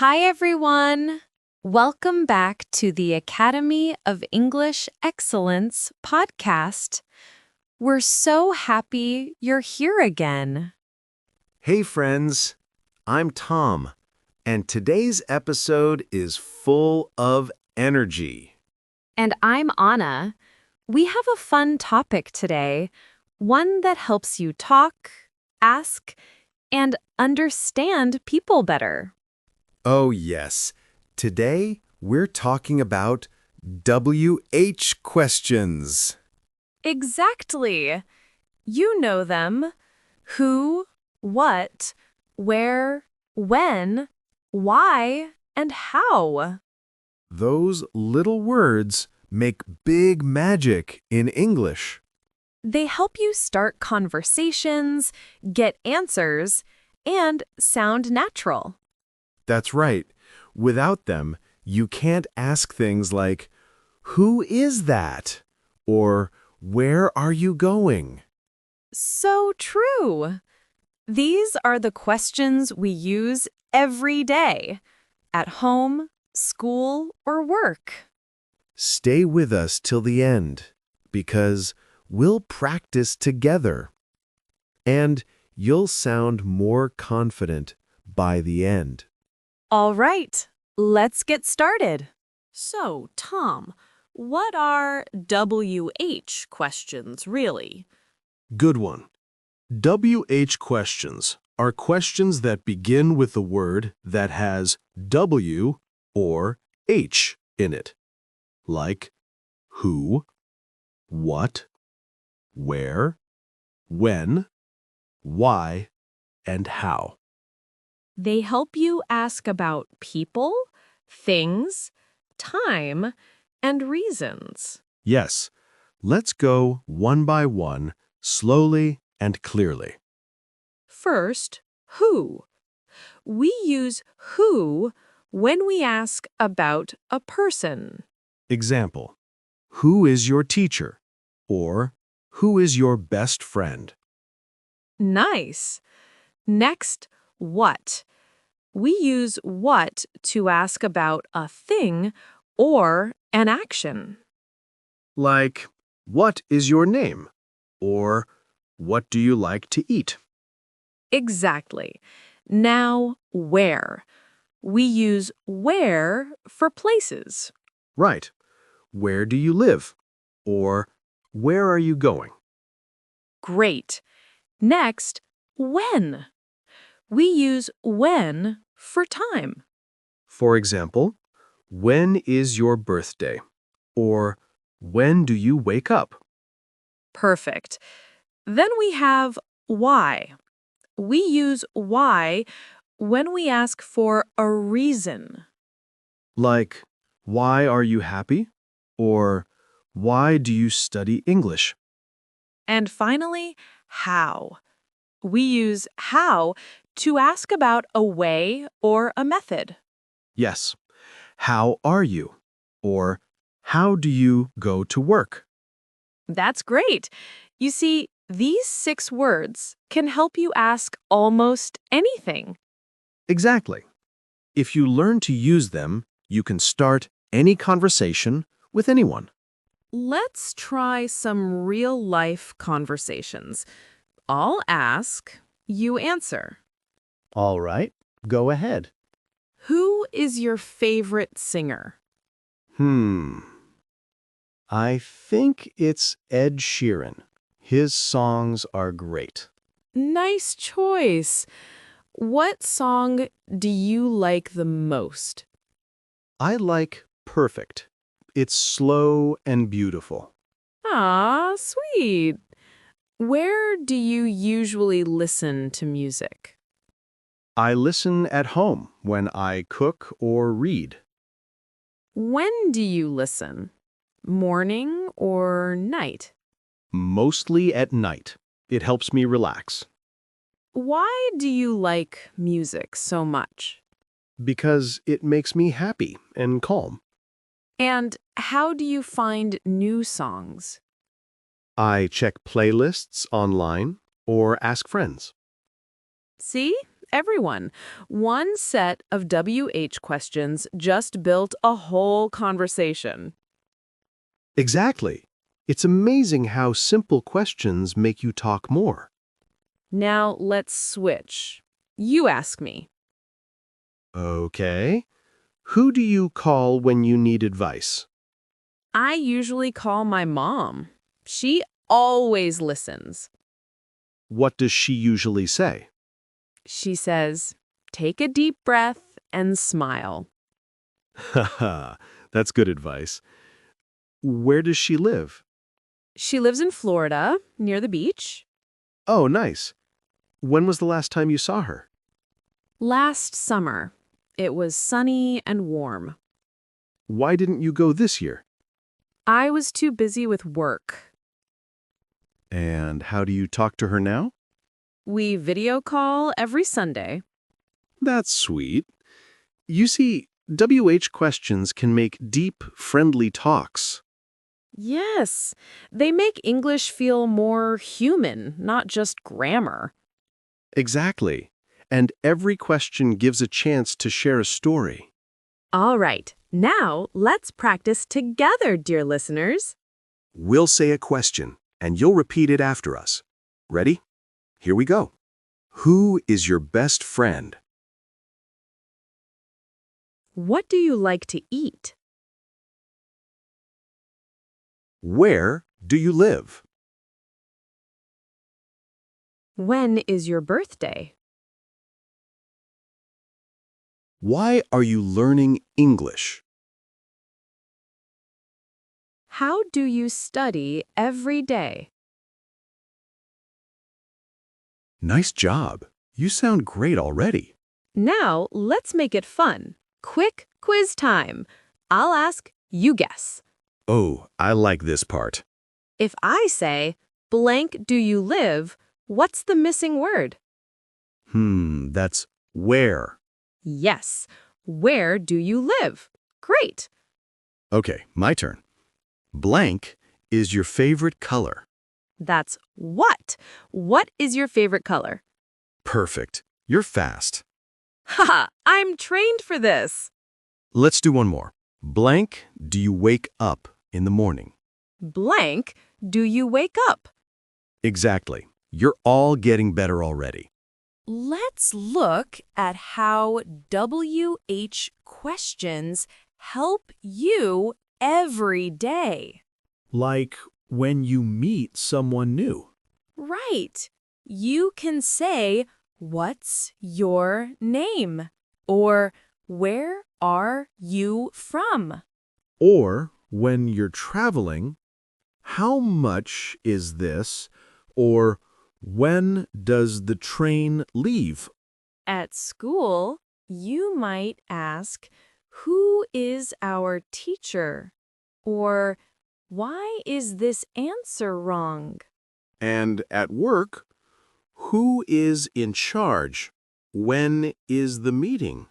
Hi, everyone. Welcome back to the Academy of English Excellence podcast. We're so happy you're here again. Hey friends, I'm Tom, and today's episode is full of energy. And I'm Anna. We have a fun topic today, one that helps you talk, ask, and understand people better. Oh yes, today we're talking about WH questions. Exactly. You know them. Who, what, where, when, why, and how. Those little words make big magic in English. They help you start conversations, get answers, and sound natural. That's right. Without them, you can't ask things like, "Who is that?" or "Where are you going?" So true. These are the questions we use every day, at home, school, or work. Stay with us till the end, because we'll practice together. And you'll sound more confident by the end. All right, let's get started. So, Tom, what are WH questions really? Good one. WH questions are questions that begin with a word that has W or H in it, like who, what, where, when, why, and how. They help you ask about people, things, time, and reasons. Yes, let's go one by one, slowly and clearly. First, who? We use who when we ask about a person. Example, who is your teacher? Or who is your best friend? Nice. Next, what? We use what to ask about a thing or an action. Like, what is your name? Or, what do you like to eat? Exactly. Now, where? We use where for places. Right. Where do you live? Or, where are you going? Great. Next, when? We use when for time. For example, when is your birthday? Or, when do you wake up? Perfect. Then we have why. We use why when we ask for a reason. Like, why are you happy? Or, why do you study English? And finally, how. We use how to ask about a way or a method. Yes. How are you? Or, how do you go to work? That's great. You see, these 6 words can help you ask almost anything. Exactly. If you learn to use them, you can start any conversation with anyone. Let's try some real-life conversations. I'll ask, you answer. All right, go ahead. Who is your favorite singer? I think it's Ed Sheeran. His songs are great. Nice choice. What song do you like the most? I like Perfect. It's slow and beautiful. Ah, sweet. Where do you usually listen to music? I listen at home when I cook or read. When do you listen? Morning or night? Mostly at night. It helps me relax. Why do you like music so much? Because it makes me happy and calm. And how do you find new songs? I check playlists online or ask friends. See? everyone. One set of WH questions just built a whole conversation. Exactly. It's amazing how simple questions make you talk more. Now let's switch. You ask me. Okay. Who do you call when you need advice? I usually call my mom. She always listens. What does she usually say? She says, take a deep breath and smile. Haha, that's good advice. Where does she live? She lives in Florida, near the beach. Oh, nice. When was the last time you saw her? Last summer. It was sunny and warm. Why didn't you go this year? I was too busy with work. And how do you talk to her now? We video call every Sunday. That's sweet. You see, WH questions can make deep, friendly talks. Yes, they make English feel more human, not just grammar. Exactly. And every question gives a chance to share a story. All right, now let's practice together, dear listeners. We'll say a question, and you'll repeat it after us. Ready? Here we go. Who is your best friend? What do you like to eat? Where do you live? When is your birthday? Why are you learning English? How do you study every day? Nice job. You sound great already. Now, let's make it fun. Quick quiz time. I'll ask, you guess. Oh, I like this part. If I say, blank do you live, what's the missing word? That's where. Yes. Where do you live? Great. Okay, my turn. Blank is your favorite color. That's what. What is your favorite color? Perfect. You're fast. Haha, I'm trained for this. Let's do one more. Blank, do you wake up in the morning? Blank, do you wake up? Exactly. You're all getting better already. Let's look at how WH questions help you every day. Like when you meet someone new. Right. You can say, "What's your name?" or "Where are you from?" Or when you're traveling, how much is this? Or when does the train leave? At school, you might ask, "Who is our teacher?" or "Why is this answer wrong?" And at work, who is in charge? When is the meeting?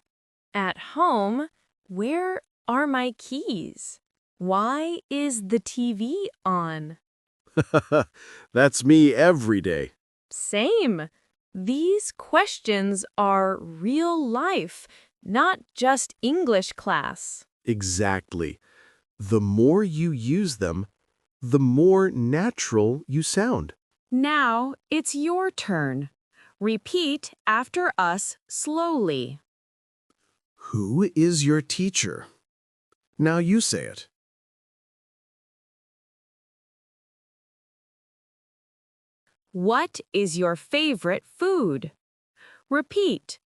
At home, "Where are my keys?" "Why is the TV on?" That's me every day. Same. These questions are real life, not just English class. Exactly. The more you use them, the more natural you sound. Now it's your turn. Repeat after us slowly. Who is your teacher? Now you say it. What is your favorite food? Repeat.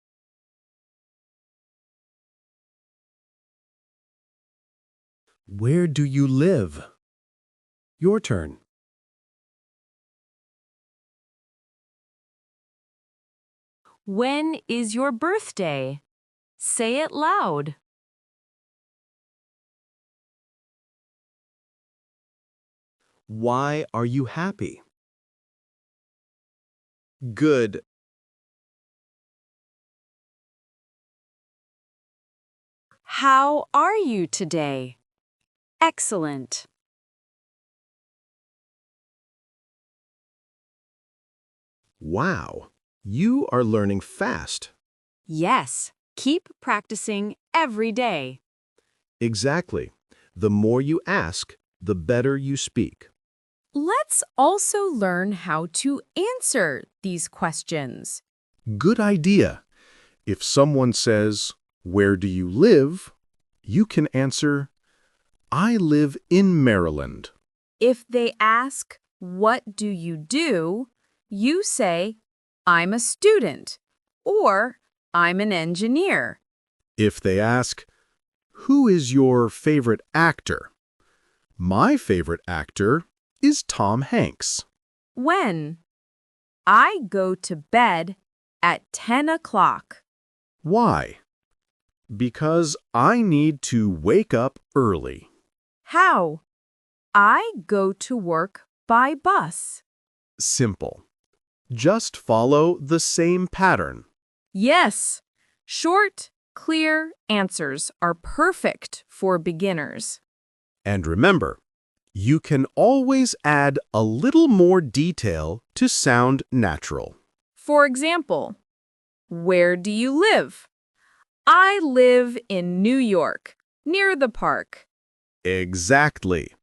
Where do you live? Your turn. When is your birthday? Say it loud. Why are you happy? Good. How are you today? Excellent. Wow. You are learning fast. Yes, keep practicing every day. Exactly. The more you ask, the better you speak. Let's also learn how to answer these questions. Good idea. If someone says, "Where do you live?" you can answer, "I live in Maryland." If they ask, "What do?" you say, "I'm a student," or "I'm an engineer." If they ask, "Who is your favorite actor?" My favorite actor is Tom Hanks. When? I go to bed at 10 o'clock. Why? Because I need to wake up early. How? I go to work by bus. Simple. Just follow the same pattern. Yes, short, clear answers are perfect for beginners. And remember, you can always add a little more detail to sound natural. For example, where do you live? I live in New York, near the park. Exactly.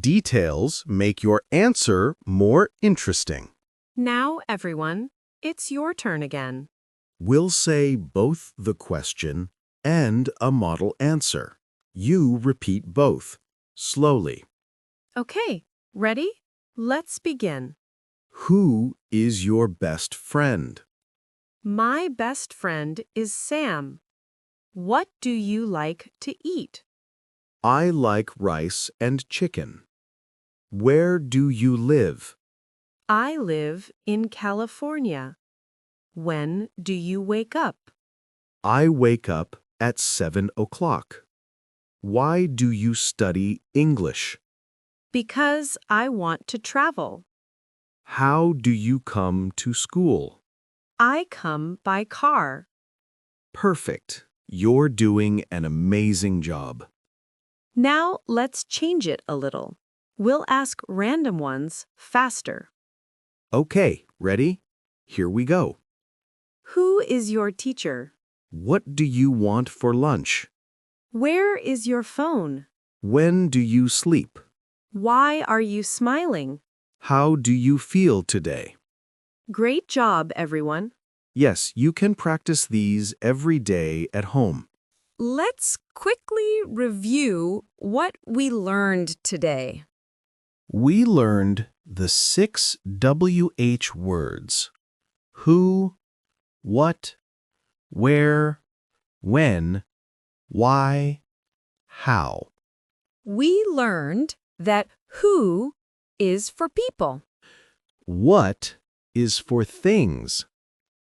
Details make your answer more interesting. Now, everyone, it's your turn again. We'll say both the question and a model answer. You repeat both, slowly. Okay, ready? Let's begin. Who is your best friend? My best friend is Sam. What do you like to eat? I like rice and chicken. Where do you live? I live in California. When do you wake up? I wake up at 7 o'clock. Why do you study English? Because I want to travel. How do you come to school? I come by car. Perfect. You're doing an amazing job. Now let's change it a little. We'll ask random ones faster. Okay, ready? Here we go. Who is your teacher? What do you want for lunch? Where is your phone? When do you sleep? Why are you smiling? How do you feel today? Great job, everyone. Yes, you can practice these every day at home. Let's quickly review what we learned today. We learned the 6 WH words: who, what, where, when, why, how. We learned that who is for people, What is for things.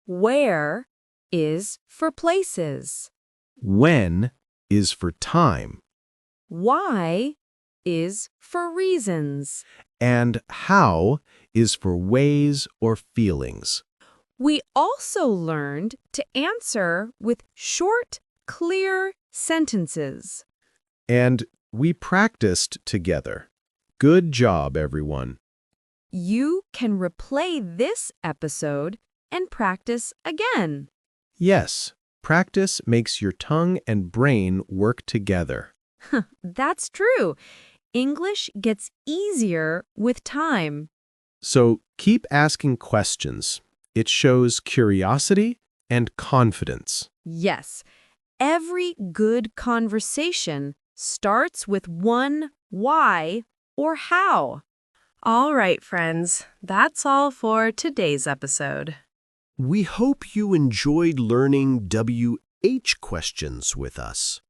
where is for places, When is for time. why is for reasons. And how is for ways or feelings. We also learned to answer with short, clear sentences. And we practiced together. Good job, everyone. You can replay this episode and practice again. Yes, practice makes your tongue and brain work together. That's true. English gets easier with time. So keep asking questions. It shows curiosity and confidence. Yes, every good conversation starts with one why or how. All right, friends, that's all for today's episode. We hope you enjoyed learning WH questions with us.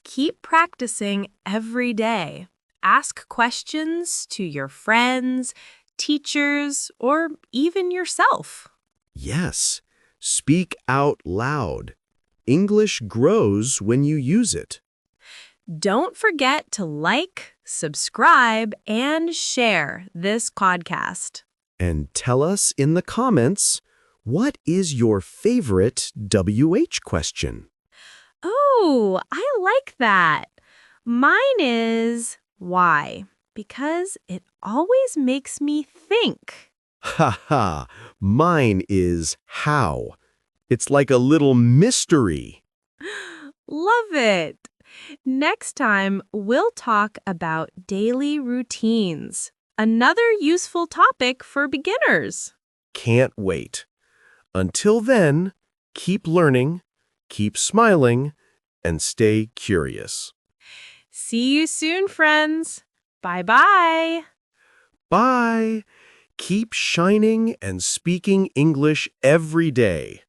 Keep practicing every day. Ask questions to your friends, teachers, or even yourself. Yes, speak out loud. English grows when you use it. Don't forget to like, subscribe, and share this podcast. And tell us in the comments, what is your favorite WH question? Oh, I like that. Mine is why, because it always makes me think. Ha ha, mine is how. It's like a little mystery. Love it! Next time, we'll talk about daily routines, another useful topic for beginners. Can't wait. Until then, keep learning, keep smiling, and stay curious. See you soon, friends. Bye-bye. Bye! Keep shining and speaking English every day.